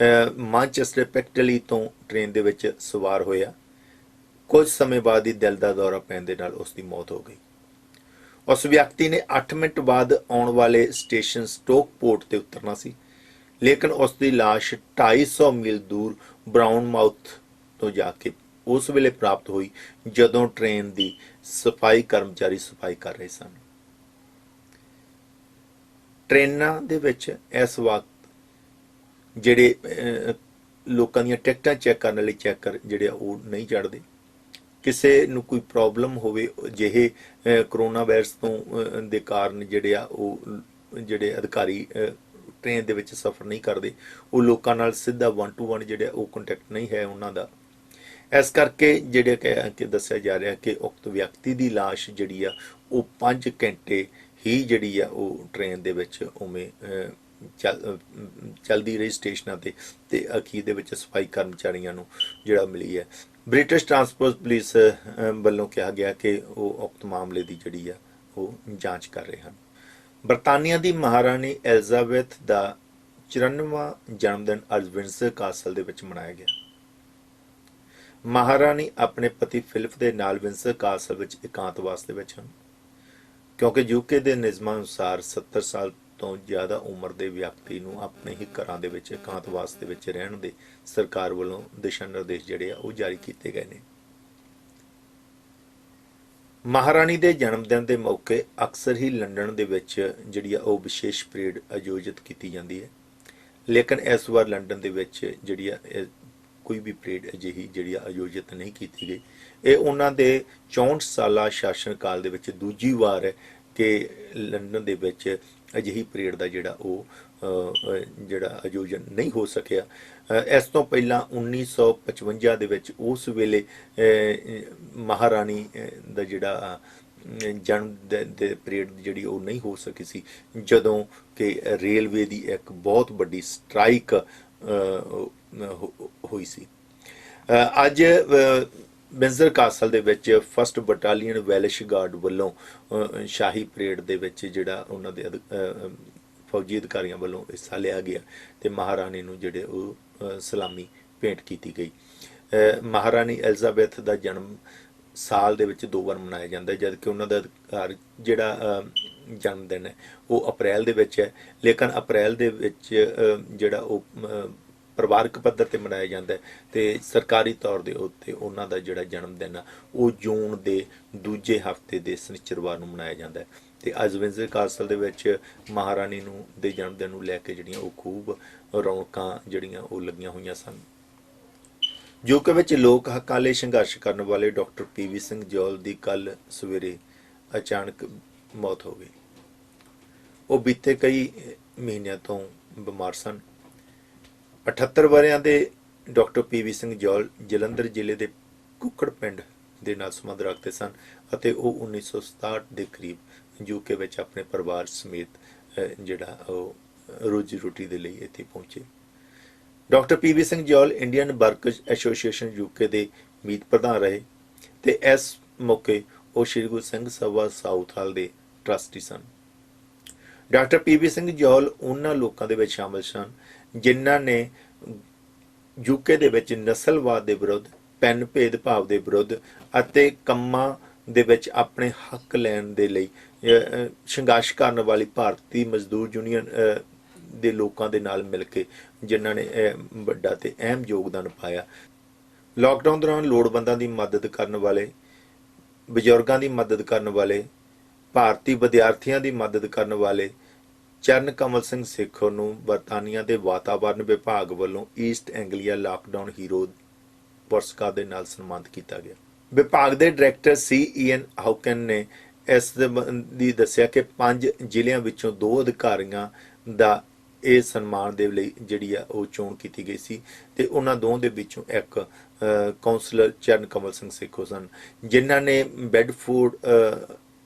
ਮਾਨਚੈਸਟਰ ਪਿਕਡਿਲੀ ਤੋਂ ਟ੍ਰੇਨ ਦੇ ਵਿੱਚ ਸਵਾਰ ਹੋਇਆ। ਕੁਝ ਸਮੇਂ ਬਾਅਦ ਹੀ ਦਿਲ ਦਾ ਦੌਰਾ ਪੈਣ ਦੇ ਨਾਲ ਉਸ ਦੀ ਮੌਤ ਹੋ ਗਈ। ਉਸ ਵਿਅਕਤੀ ਨੇ 8 ਮਿੰਟ ਬਾਅਦ ਆਉਣ ਵਾਲੇ ਸਟੇਸ਼ਨ ਸਟੋਕਪੋਰਟ ਤੇ ਉਤਰਨਾ ਸੀ ਲੇਕਿਨ ਉਸ ਦੀ ਲਾਸ਼ 250 ਮੀਲ ਦੂਰ ਬਰਾਊਨ ਮਾਊਥ ਤੋਂ ਜਾ ਕੇ ਉਸ ਵੇਲੇ ਪ੍ਰਾਪਤ ਹੋਈ ਜਦੋਂ ਟ੍ਰੇਨ ਦੀ ਸਫਾਈ ਕਰਮਚਾਰੀ ਸਫਾਈ ਕਰ ਰਹੇ ਸਨ। ਟ੍ਰੇਨਾਂ ਦੇ ਵਿੱਚ ਇਸ ਵਕਤ ਜਿਹੜੇ ਲੋਕਾਂ ਦੀਆਂ ਟਿਕਟਾਂ ਚੈੱਕ ਕਰਨ ਵਾਲੇ ਚੈਕਰ ਜਿਹੜੇ ਆ ਉਹ ਨਹੀਂ ਚੜ੍ਹਦੇ। ਕਿਸੇ ਨੂੰ ਕੋਈ ਪ੍ਰੋਬਲਮ ਹੋਵੇ ਜਿਹੇ ਕਰੋਨਾ ਵਾਇਰਸ ਤੋਂ ਦੇ ਕਾਰਨ ਜਿਹੜੇ ਆ ਉਹ ਜਿਹੜੇ ਅਧਿਕਾਰੀ ਟ੍ਰੇਨ ਦੇ ਵਿੱਚ ਸਫ਼ਰ ਨਹੀਂ ਕਰਦੇ, ਉਹ ਲੋਕਾਂ ਨਾਲ ਸਿੱਧਾ 1 to 1 ਜਿਹੜਾ ਉਹ ਕੰਟੈਕਟ ਨਹੀਂ ਹੈ ਉਹਨਾਂ ਦਾ। ਇਸ ਕਰਕੇ ਜਿਹੜੇ ਕਿ ਦੱਸਿਆ ਜਾ ਰਿਹਾ ਕਿ ਉਕਤ ਵਿਅਕਤੀ ਦੀ ਲਾਸ਼ ਜਿਹੜੀ ਆ ਉਹ 5 ਘੰਟੇ ਹੀ ਜਿਹੜੀ ਆ ਉਹ ਟ੍ਰੇਨ ਦੇ ਵਿੱਚ ਉਵੇਂ ਚੱਲਦੀ ਰਹੀ ਸਟੇਸ਼ਨਾਂ ਤੇ ਅਖੀਰ ਦੇ ਵਿੱਚ ਸਫਾਈ ਕਰਮਚਾਰੀਆਂ ਨੂੰ ਜਿਹੜਾ ਮਿਲੀ ਹੈ। ਬ੍ਰਿਟਿਸ਼ ਟਰਾਂਸਪੋਰਟ ਪੁਲਿਸ ਵੱਲੋਂ ਕਿਹਾ ਗਿਆ ਕਿ ਉਹ ਉਕਤ ਮਾਮਲੇ ਦੀ ਜਿਹੜੀ ਆ ਉਹ ਜਾਂਚ ਕਰ ਰਹੇ ਹਨ। ਬਰਤਾਨੀਆ ਦੀ ਮਹਾਰਾਣੀ ਐਲਿਜ਼ਾਬੈਥ ਦਾ 94ਵਾਂ ਜਨਮ ਦਿਨ ਅੱਜ ਵਿੰਡਸਰ ਕਾਸਲ ਦੇ ਵਿੱਚ ਮਨਾਇਆ ਗਿਆ। ਮਹਾਰਾਣੀ ਆਪਣੇ ਪਤੀ ਫਿਲਿਪ ਦੇ ਨਾਲ ਵਿੰਡਸਰ ਕਾਸਲ ਵਿੱਚ ਇਕਾਂਤਵਾਸ ਦੇ ਵਿੱਚ ਹਨ, ਕਿਉਂਕਿ ਯੂਕੇ ਦੇ ਨਿਯਮਾਂ ਅਨੁਸਾਰ 70 ਸਾਲ ਤੋਂ ਜ਼ਿਆਦਾ ਉਮਰ ਦੇ ਵਿਅਕਤੀ ਨੂੰ ਆਪਣੇ ਹੀ ਘਰਾਂ ਦੇ ਵਿੱਚ ਇਕਾਂਤਵਾਸ ਦੇ ਵਿੱਚ ਰਹਿਣ ਦੇ ਸਰਕਾਰ ਵੱਲੋਂ ਦਿਸ਼ਾ ਨਿਰਦੇਸ਼ ਜਿਹੜੇ ਆ ਉਹ ਜਾਰੀ ਕੀਤੇ ਗਏ ਨੇ। ਮਹਾਰਾਣੀ ਦੇ ਜਨਮ ਦਿਨ ਦੇ ਮੌਕੇ ਅਕਸਰ ਹੀ ਲੰਡਨ ਦੇ ਵਿੱਚ ਜਿਹੜੀ ਆ ਉਹ ਵਿਸ਼ੇਸ਼ ਪਰੇਡ ਆਯੋਜਿਤ ਕੀਤੀ ਜਾਂਦੀ ਹੈ, ਲੇਕਿਨ ਇਸ ਵਾਰ ਲੰਡਨ ਦੇ ਵਿੱਚ ਜਿਹੜੀ ਆ ਕੋਈ ਵੀ ਪਰੇਡ ਅਜਿਹੀ ਜਿਹੜੀ ਆ ਆਯੋਜਿਤ ਨਹੀਂ ਕੀਤੀ ਗਈ। ਇਹ ਉਹਨਾਂ ਦੇ 64 ਸਾਲਾ ਸ਼ਾਸਨ ਕਾਲ ਦੇ ਵਿੱਚ ਦੂਜੀ ਵਾਰ ਹੈ ਕਿ ਲੰਡਨ ਦੇ ਵਿੱਚ ਅਜਿਹੀ ਪਰੇਡ ਦਾ ਜਿਹੜਾ ਉਹ ਜਿਹੜਾ ਆਯੋਜਨ ਨਹੀਂ ਹੋ ਸਕਿਆ। ਇਸ ਤੋਂ ਪਹਿਲਾਂ 1955 ਦੇ ਵਿੱਚ ਉਸ ਵੇਲੇ ਮਹਾਰਾਣੀ ਦਾ ਜਿਹੜਾ ਜਨਮ ਦੇ ਪਰੇਡ ਜਿਹੜੀ ਉਹ ਨਹੀਂ ਹੋ ਸਕੀ ਸੀ, ਜਦੋਂ ਕਿ ਰੇਲਵੇ ਦੀ ਇੱਕ ਬਹੁਤ ਵੱਡੀ ਸਟ੍ਰਾਈਕ ਹੋਈ ਸੀ। ਅੱਜ ਵਿੰਡਸਰ ਕਾਸਲ ਦੇ ਵਿੱਚ 1st ਬਟਾਲੀਅਨ ਵੈਲਿਸ਼ ਗਾਰਡ ਵੱਲੋਂ ਸ਼ਾਹੀ ਪਰੇਡ ਦੇ ਵਿੱਚ ਜਿਹੜਾ ਉਹਨਾਂ ਦੇ ਫੌਜੀ ਅਧਿਕਾਰੀਆਂ ਵੱਲੋਂ ਹਿੱਸਾ ਲਿਆ ਗਿਆ ਤੇ ਮਹਾਰਾਣੀ ਨੂੰ ਜਿਹੜੇ ਉਹ ਸਲਾਮੀ ਭੇਂਟ ਕੀਤੀ ਗਈ। ਮਹਾਰਾਣੀ ਐਲਿਜ਼ਾਬੈਥ ਦਾ ਜਨਮ ਸਾਲ ਦੇ ਵਿੱਚ 2 ਵਾਰ ਮਨਾਇਆ ਜਾਂਦਾ ਹੈ, ਜਦ ਕਿ ਉਹਨਾਂ ਦਾ ਜਿਹੜਾ ਜਨਮ ਦਿਨ ਹੈ ਉਹ ਅਪ੍ਰੈਲ ਦੇ ਵਿੱਚ ਹੈ, ਲੇਕਿਨ ਅਪ੍ਰੈਲ ਦੇ ਵਿੱਚ ਜਿਹੜਾ ਉਹ ਪਰਿਵਾਰਕ ਪੱਧਰ ਤੇ ਮਨਾਇਆ ਜਾਂਦਾ ਹੈ ਤੇ ਸਰਕਾਰੀ ਤੌਰ ਦੇ ਉੱਤੇ ਉਹਨਾਂ ਦਾ ਜਿਹੜਾ ਜਨਮ ਦਿਨ ਆ ਉਹ ਜੂਨ ਦੇ ਦੂਜੇ ਹਫ਼ਤੇ ਦੇ ਸ਼ਨੀਚਰਵਾਰ ਨੂੰ ਮਨਾਇਆ ਜਾਂਦਾ ਹੈ। ਤੇ ਅੱਜ ਵਿੰਡਸਰ ਕਾਸਲ ਦੇ ਵਿੱਚ ਮਹਾਰਾਣੀ ਨੂੰ ਦੇ ਜਨਮ ਦਿਨ ਨੂੰ ਲੈ ਕੇ ਜਿਹੜੀਆਂ ਉਹ ਖੂਬ ਰੌਣਕਾਂ ਜਿਹੜੀਆਂ ਉਹ ਲੱਗੀਆਂ ਹੋਈਆਂ ਸਨ। ਯੂਕੇ ਵਿੱਚ ਲੋਕ ਹੱਕਾਂ ਲਈ ਸੰਘਰਸ਼ ਕਰਨ ਵਾਲੇ ਡਾਕਟਰ PV ਸਿੰਘ ਜੌਲ ਦੀ ਕੱਲ ਸਵੇਰੇ ਅਚਾਨਕ ਮੌਤ ਹੋ ਗਈ। ਉਹ ਬੀਤੇ ਕਈ ਮਹੀਨਿਆਂ ਤੋਂ ਬਿਮਾਰ ਸਨ। 78 ਵਰ੍ਹਿਆਂ ਦੇ ਡਾਕਟਰ PV ਸਿੰਘ ਜੌਲ ਜਲੰਧਰ ਜ਼ਿਲ੍ਹੇ ਦੇ ਕੁੱਕੜ ਪਿੰਡ ਦੇ ਨਾਲ ਸੰਬੰਧ ਰੱਖਦੇ ਸਨ ਅਤੇ ਉਹ 1967 ਦੇ ਕਰੀਬ ਯੂਕੇ ਵਿੱਚ ਆਪਣੇ ਪਰਿਵਾਰ ਸਮੇਤ ਜਿਹੜਾ ਉਹ ਰੋਜੀ ਰੋਟੀ ਦੇ ਲਈ ਇੱਥੇ ਪਹੁੰਚੇ। ਡਾਕਟਰ PV ਸਿੰਘ ਜੌਲ ਇੰਡੀਅਨ ਵਰਕਰਜ਼ ਐਸੋਸੀਏਸ਼ਨ ਯੂਕੇ ਦੇ ਮੀਤ ਪ੍ਰਧਾਨ ਰਹੇ ਤੇ ਇਸ ਮੌਕੇ ਉਹ ਸ਼੍ਰੀ ਗੁਰੂ ਸਿੰਘ ਸਭਾ ਸਾਊਥ ਹਾਲ ਦੇ ਟਰਸਟੀ ਸਨ। ਡਾਕਟਰ PV ਸਿੰਘ ਜੌਲ ਉਹਨਾਂ ਲੋਕਾਂ ਦੇ ਵਿੱਚ ਸ਼ਾਮਲ ਸਨ ਜਿਨ੍ਹਾਂ ਨੇ ਯੂਕੇ ਦੇ ਵਿੱਚ ਨਸਲਵਾਦ ਦੇ ਵਿਰੁੱਧ, ਪੈਨ ਭੇਦਭਾਵ ਦੇ ਵਿਰੁੱਧ ਅਤੇ ਕੰਮਾਂ ਦੇ ਵਿੱਚ ਆਪਣੇ ਹੱਕ ਲੈਣ ਦੇ ਲਈ ਸੰਘਰਸ਼ ਕਰਨ ਵਾਲੀ ਭਾਰਤੀ ਮਜ਼ਦੂਰ ਯੂਨੀਅਨ ਦੇ ਲੋਕਾਂ ਦੇ ਨਾਲ ਮਿਲ ਕੇ ਜਿਨ੍ਹਾਂ ਨੇ ਵੱਡਾ ਤੇ ਅਹਿਮ ਯੋਗਦਾਨ ਪਾਇਆ। ਲਾਕਡਾਊਨ ਦੌਰਾਨ ਲੋੜਵੰਦਾਂ ਦੀ ਮਦਦ ਕਰਨ ਵਾਲੇ, ਬਜ਼ੁਰਗਾਂ ਦੀ ਮਦਦ ਕਰਨ ਵਾਲੇ, ਭਾਰਤੀ ਵਿਦਿਆਰਥੀਆਂ ਦੀ ਮਦਦ ਕਰਨ ਵਾਲੇ ਚਰਨ ਕਮਲ ਸਿੰਘ ਸੇਖੋਂ ਨੂੰ ਬਰਤਾਨੀਆ ਦੇ ਵਾਤਾਵਰਣ ਵਿਭਾਗ ਵੱਲੋਂ ਈਸਟ ਐਂਗਲੀਆ ਲਾਕਡਾਊਨ ਹੀਰੋ ਪੁਰਸਕਾਰ ਦੇ ਨਾਲ ਸਨਮਾਨਿਤ ਕੀਤਾ ਗਿਆ। ਵਿਭਾਗ ਦੇ ਡਾਇਰੈਕਟਰ CEN ਹਾਊਕਨ ਨੇ ਇਸ ਸੰਬੰਧੀ ਦੱਸਿਆ ਕਿ 5 ਜ਼ਿਲ੍ਹਿਆਂ ਵਿੱਚੋਂ 2 ਅਧਿਕਾਰੀਆਂ ਦਾ ਇਹ ਸਨਮਾਨ ਦੇ ਲਈ ਜਿਹੜੀ ਆ ਉਹ ਚੋਣ ਕੀਤੀ ਗਈ ਸੀ ਤੇ ਉਹਨਾਂ ਦੋਵਾਂ ਦੇ ਵਿੱਚੋਂ ਇੱਕ ਕਾਉਂਸਲਰ ਚਰਨ ਕਮਲ ਸਿੰਘ ਸੇਖੋਂ ਸਨ, ਜਿਨ੍ਹਾਂ ਨੇ ਬੈਡਫੋਰਡ,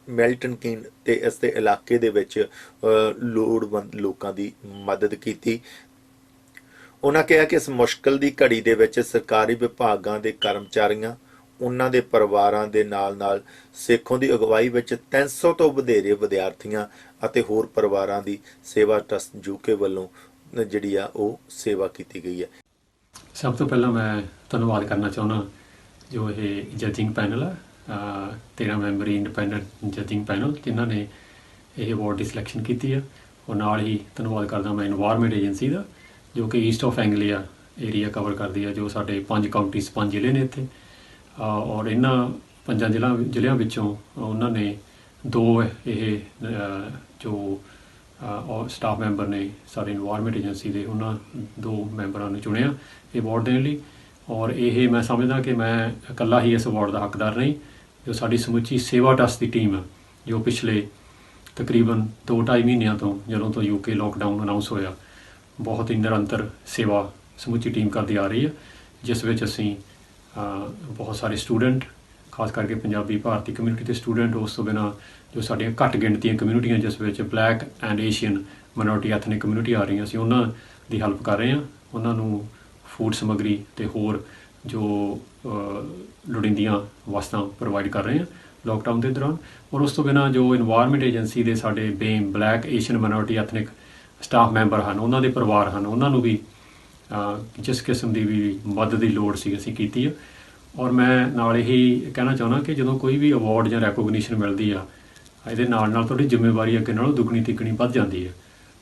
ਮਿਲਟਨ ਕੀਨ ਤੇ ਇਸ ਦੇ ਇਲਾਕੇ ਦੇ ਵਿੱਚ ਲੋੜਵੰਦ ਲੋਕਾਂ ਦੀ ਮਦਦ ਕੀਤੀ। ਉਹਨਾਂ ਕਿਹਾ ਕਿ ਇਸ ਮੁਸ਼ਕਲ ਦੀ ਘੜੀ ਦੇ ਵਿੱਚ ਸਰਕਾਰੀ ਵਿਭਾਗਾਂ ਦੇ ਕਰਮਚਾਰੀਆਂ, ਉਹਨਾਂ ਦੇ ਪਰਿਵਾਰਾਂ ਦੇ ਨਾਲ ਸੇਖੋਂ ਦੀ ਅਗਵਾਈ ਵਿੱਚ 300 ਤੋਂ ਵਧੇਰੇ ਵਿਦਿਆਰਥੀਆਂ ਅਤੇ ਹੋਰ ਪਰਿਵਾਰਾਂ ਦੀ ਸੇਵਾ ਟਰਸਟ ਯੂਕੇ ਵੱਲੋਂ ਜਿਹੜੀ ਆ ਉਹ ਸੇਵਾ ਕੀਤੀ ਗਈ ਹੈ। ਸਭ ਤੋਂ ਪਹਿਲਾਂ ਮੈਂ ਧੰਨਵਾਦ ਕਰਨਾ ਚਾਹੁੰਦਾ ਜੋ ਇਹ ਜੱਜਿੰਗ ਪੈਨਲ ਆ, 13 ਮੈਂਬਰੀ ਇੰਡੀਪੈਂਡੈਂਟ ਜੱਜਿੰਗ ਪੈਨਲ ਜਿਨ੍ਹਾਂ ਨੇ ਇਹ ਅਵਾਰਡ ਦੀ ਸਿਲੈਕਸ਼ਨ ਕੀਤੀ ਆ। ਔਰ ਨਾਲ ਹੀ ਧੰਨਵਾਦ ਕਰਦਾ ਮੈਂ ਇਨਵਾਇਰਨਮੈਂਟ ਏਜੰਸੀ ਦਾ ਜੋ ਕਿ ਈਸਟ ਆਫ ਐਂਗਲੀਆ ਏਰੀਆ ਕਵਰ ਕਰਦੀ ਹੈ, ਜੋ ਸਾਡੇ 5 ਕਾਉਂਟੀਜ਼ 5 ਜ਼ਿਲ੍ਹੇ ਨੇ ਇੱਥੇ। ਔਰ ਇਹਨਾਂ 5 ਜ਼ਿਲ੍ਹਿਆਂ ਵਿੱਚੋਂ ਉਹਨਾਂ ਨੇ 2 ਇਹ ਜੋ ਸਟਾਫ ਮੈਂਬਰ ਨੇ ਸਾਡੇ ਇਨਵਾਇਰਨਮੈਂਟ ਏਜੰਸੀ ਦੇ, ਉਹਨਾਂ 2 ਮੈਂਬਰਾਂ ਨੂੰ ਚੁਣਿਆ ਇਹ ਅਵਾਰਡ ਦੇਣ ਲਈ। ਔਰ ਇਹ ਮੈਂ ਸਮਝਦਾ ਕਿ ਮੈਂ ਇਕੱਲਾ ਹੀ ਇਸ ਅਵਾਰਡ ਦਾ ਹੱਕਦਾਰ ਨਹੀਂ, ਜੋ ਸਾਡੀ ਸਮੁੱਚੀ ਸੇਵਾ ਟਰੱਸਟ ਦੀ ਟੀਮ ਹੈ, ਜੋ ਪਿਛਲੇ ਤਕਰੀਬਨ 2-2.5 ਮਹੀਨਿਆਂ ਤੋਂ, ਜਦੋਂ ਤੋਂ UK ਲੋਕਡਾਊਨ ਅਨਾਊਂਸ ਹੋਇਆ, ਬਹੁਤ ਹੀ ਨਿਰੰਤਰ ਸੇਵਾ ਸਮੁੱਚੀ ਟੀਮ ਕਰਦੀ ਆ ਰਹੀ ਹੈ, ਜਿਸ ਵਿੱਚ ਅਸੀਂ ਬਹੁਤ ਸਾਰੇ ਸਟੂਡੈਂਟ, ਖਾਸ ਕਰਕੇ ਪੰਜਾਬੀ ਭਾਰਤੀ ਕਮਿਊਨਿਟੀ ਦੇ ਸਟੂਡੈਂਟ, ਉਸ ਤੋਂ ਬਿਨਾਂ ਜੋ ਸਾਡੀਆਂ ਘੱਟ ਗਿਣਤੀਆਂ ਕਮਿਊਨਿਟੀਆਂ ਜਿਸ ਵਿੱਚ black and Asian minority ethnic community ਆ ਰਹੀਆਂ, ਅਸੀਂ ਉਹਨਾਂ ਦੀ ਹੈਲਪ ਕਰ ਰਹੇ ਹਾਂ। ਉਹਨਾਂ ਨੂੰ ਫੂਡ ਸਮੱਗਰੀ ਅਤੇ ਹੋਰ ਜੋ ਲੋੜੀਂਦੀਆਂ ਵਸਤਾਂ ਪ੍ਰੋਵਾਈਡ ਕਰ ਰਹੇ ਹਾਂ ਲੋਕਡਾਊਨ ਦੇ ਦੌਰਾਨ। ਔਰ ਉਸ ਤੋਂ ਬਿਨਾਂ ਜੋ ਇਨਵਾਇਰਨਮੈਂਟ ਏਜੰਸੀ ਦੇ ਸਾਡੇ BAME black Asian minority ethnic staff member ਹਨ, ਉਹਨਾਂ ਦੇ ਪਰਿਵਾਰ ਹਨ, ਉਹਨਾਂ ਨੂੰ ਵੀ ਜਿਸ ਕਿਸਮ ਦੀ ਵੀ ਮਦਦ ਦੀ ਲੋੜ ਸੀ ਅਸੀਂ ਕੀਤੀ ਹੈ। ਔਰ ਮੈਂ ਨਾਲ ਇਹੀ ਕਹਿਣਾ ਚਾਹੁੰਦਾ ਕਿ ਜਦੋਂ ਕੋਈ ਵੀ ਅਵਾਰਡ ਜਾਂ ਰੈਕੋਗਨੀਸ਼ਨ ਮਿਲਦੀ ਆ, ਇਹਦੇ ਨਾਲ ਨਾਲ ਤੁਹਾਡੀ ਜ਼ਿੰਮੇਵਾਰੀ ਅੱਗੇ ਨਾਲੋਂ ਦੁੱਗਣੀ ਤਿੱਗਣੀ ਵੱਧ ਜਾਂਦੀ ਹੈ।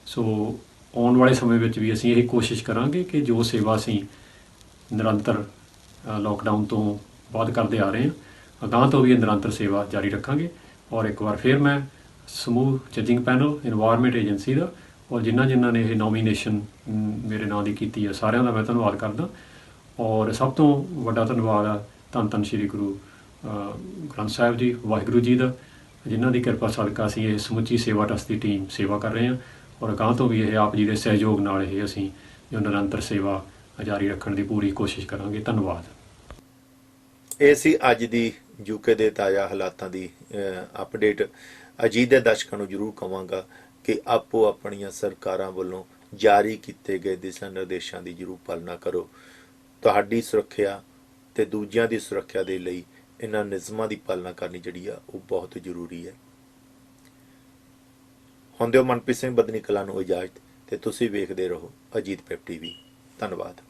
ਸੋ ਆਉਣ ਵਾਲੇ ਸਮੇਂ ਵਿੱਚ ਵੀ ਅਸੀਂ ਇਹ ਕੋਸ਼ਿਸ਼ ਕਰਾਂਗੇ ਕਿ ਜੋ ਸੇਵਾ ਅਸੀਂ ਨਿਰੰਤਰ ਲੋਕਡਾਊਨ ਤੋਂ ਬਾਅਦ ਕਰਦੇ ਆ ਰਹੇ ਹਾਂ, ਅਗਾਂਹ ਤੋਂ ਵੀ ਇਹ ਨਿਰੰਤਰ ਸੇਵਾ ਜਾਰੀ ਰੱਖਾਂਗੇ। ਔਰ ਇੱਕ ਵਾਰ ਫਿਰ ਮੈਂ ਸਮੂਹ ਜੱਜਿੰਗ ਪੈਨਲ ਇਨਵਾਇਰਨਮੈਂਟ ਏਜੰਸੀ ਦਾ ਔਰ ਜਿਨ੍ਹਾਂ ਨੇ ਇਹ ਨੋਮੀਨੇਸ਼ਨ ਮੇਰੇ ਨਾਂ ਦੀ ਕੀਤੀ ਹੈ, ਸਾਰਿਆਂ ਦਾ ਮੈਂ ਧੰਨਵਾਦ ਕਰਦਾ। ਔਰ ਸਭ ਤੋਂ ਵੱਡਾ ਧੰਨਵਾਦ ਆ ਧੰਨ ਧੰਨ ਸ਼੍ਰੀ ਗੁਰੂ ਗ੍ਰੰਥ ਸਾਹਿਬ ਜੀ, ਵਾਹਿਗੁਰੂ ਜੀ ਦਾ, ਜਿਨ੍ਹਾਂ ਦੀ ਕਿਰਪਾ ਸਦਕਾ ਅਸੀਂ ਇਹ ਸਮੁੱਚੀ ਸੇਵਾ ਟਰੱਸਟ ਦੀ ਟੀਮ ਸੇਵਾ ਕਰ ਰਹੇ ਹਾਂ। ਔਰ ਅਗਾਂਹ ਤੋਂ ਵੀ ਇਹ ਆਪ ਜੀ ਦੇ ਸਹਿਯੋਗ ਨਾਲ ਇਹ ਅਸੀਂ ਜੋ ਨਿਰੰਤਰ ਸੇਵਾ ਜਾਰੀ ਰੱਖਣ ਦੀ ਪੂਰੀ ਕੋਸ਼ਿਸ਼ ਕਰਾਂਗੇ। ਧੰਨਵਾਦ। ਇਹ ਸੀ ਅੱਜ ਦੀ UK ਦੇ ਤਾਜ਼ਾ ਹਾਲਾਤਾਂ ਦੀ ਅਪਡੇਟ। ਅਜੀਤ ਦੇ ਦਰਸ਼ਕਾਂ ਨੂੰ ਜ਼ਰੂਰ ਕਹਾਂਗਾ ਕਿ ਆਪੋ ਆਪਣੀਆਂ ਸਰਕਾਰਾਂ ਵੱਲੋਂ ਜਾਰੀ ਕੀਤੇ ਗਏ ਦਿਸ਼ਾ ਨਿਰਦੇਸ਼ਾਂ ਦੀ ਜ਼ਰੂਰ ਪਾਲਣਾ ਕਰੋ। ਤੁਹਾਡੀ ਸੁਰੱਖਿਆ ਤੇ ਦੂਜਿਆਂ ਦੀ ਸੁਰੱਖਿਆ ਦੇ ਲਈ ਇਹਨਾਂ ਨਿਯਮਾਂ ਦੀ ਪਾਲਣਾ ਕਰਨੀ ਜਿਹੜੀ ਆ ਉਹ ਬਹੁਤ ਜ਼ਰੂਰੀ ਹੈ। ਹੁਣ ਦਿਓ ਮਨਪ੍ਰੀਤ ਸਿੰਘ ਬਦਨੀ ਕਲਾਂ ਨੂੰ ਇਜਾਜ਼ਤ, ਤੇ ਤੁਸੀਂ ਵੇਖਦੇ ਰਹੋ ਅਜੀਤ ਵੈਬ TV। ਧੰਨਵਾਦ।